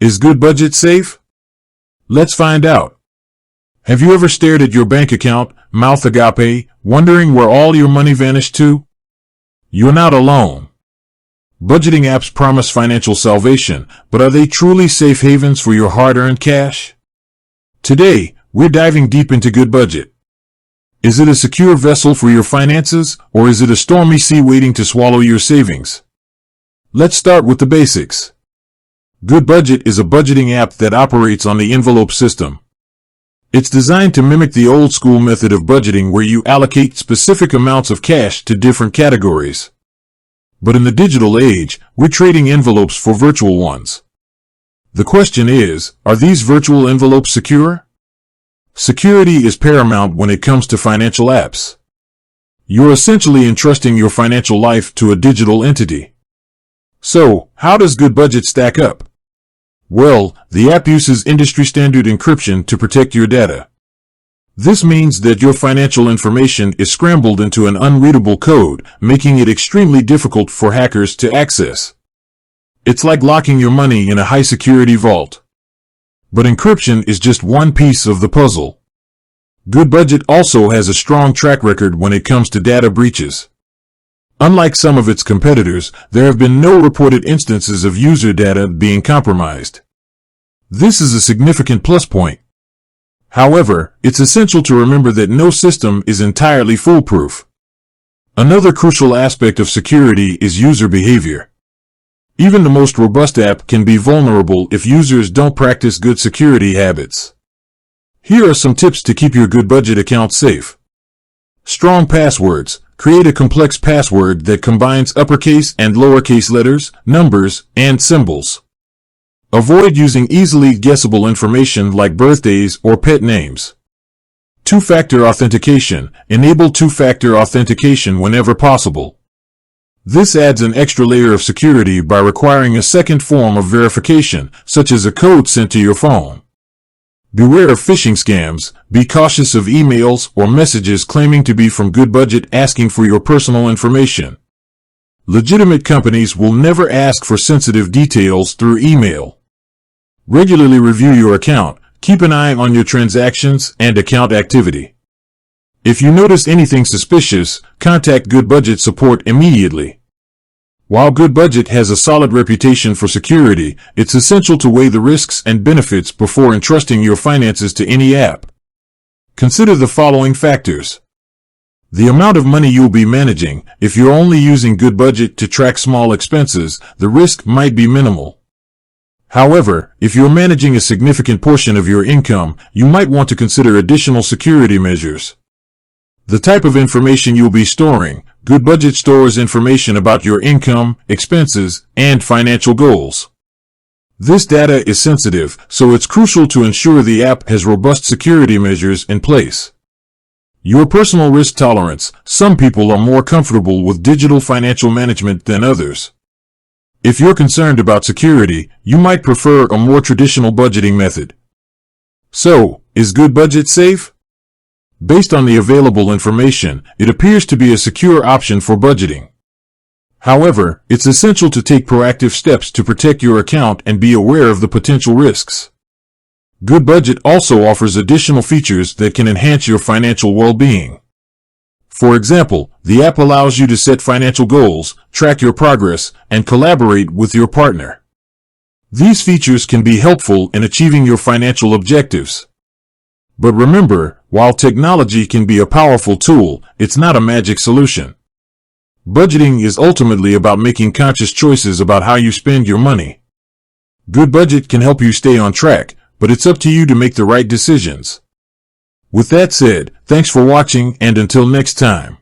Is Goodbudget safe? Let's find out. Have you ever stared at your bank account, mouth agape, wondering where all your money vanished to? You're not alone. Budgeting apps promise financial salvation, but are they truly safe havens for your hard-earned cash? Today, we're diving deep into Goodbudget. Is it a secure vessel for your finances, or is it a stormy sea waiting to swallow your savings? Let's start with the basics. Goodbudget is a budgeting app that operates on the envelope system. It's designed to mimic the old-school method of budgeting where you allocate specific amounts of cash to different categories. But in the digital age, we're trading envelopes for virtual ones. The question is, are these virtual envelopes secure? Security is paramount when it comes to financial apps. You're essentially entrusting your financial life to a digital entity. So, how does Goodbudget stack up? Well, the app uses industry-standard encryption to protect your data. This means that your financial information is scrambled into an unreadable code, making it extremely difficult for hackers to access. It's like locking your money in a high-security vault. But encryption is just one piece of the puzzle. Goodbudget also has a strong track record when it comes to data breaches. Unlike some of its competitors, there have been no reported instances of user data being compromised. This is a significant plus point. However, it's essential to remember that no system is entirely foolproof. Another crucial aspect of security is user behavior. Even the most robust app can be vulnerable if users don't practice good security habits. Here are some tips to keep your Goodbudget account safe. Strong passwords. Create a complex password that combines uppercase and lowercase letters, numbers, and symbols. Avoid using easily guessable information like birthdays or pet names. Two-factor authentication. Enable two-factor authentication whenever possible. This adds an extra layer of security by requiring a second form of verification, such as a code sent to your phone. Beware of phishing scams. Be cautious of emails or messages claiming to be from Goodbudget asking for your personal information. Legitimate companies will never ask for sensitive details through email. Regularly review your account. Keep an eye on your transactions and account activity. If you notice anything suspicious, contact Goodbudget support immediately. While Goodbudget has a solid reputation for security, it's essential to weigh the risks and benefits before entrusting your finances to any app. Consider the following factors. The amount of money you'll be managing. If you're only using Goodbudget to track small expenses, the risk might be minimal. However, if you're managing a significant portion of your income, you might want to consider additional security measures. The type of information you'll be storing. Goodbudget stores information about your income, expenses, and financial goals. This data is sensitive, so it's crucial to ensure the app has robust security measures in place. Your personal risk tolerance. Some people are more comfortable with digital financial management than others. If you're concerned about security, you might prefer a more traditional budgeting method. So, is Goodbudget safe? Based on the available information, it appears to be a secure option for budgeting. However, it's essential to take proactive steps to protect your account and be aware of the potential risks. Goodbudget also offers additional features that can enhance your financial well-being. For example, the app allows you to set financial goals, track your progress, and collaborate with your partner. These features can be helpful in achieving your financial objectives. But remember, while technology can be a powerful tool, it's not a magic solution. Budgeting is ultimately about making conscious choices about how you spend your money. Goodbudget can help you stay on track, but it's up to you to make the right decisions. With that said, thanks for watching, and until next time.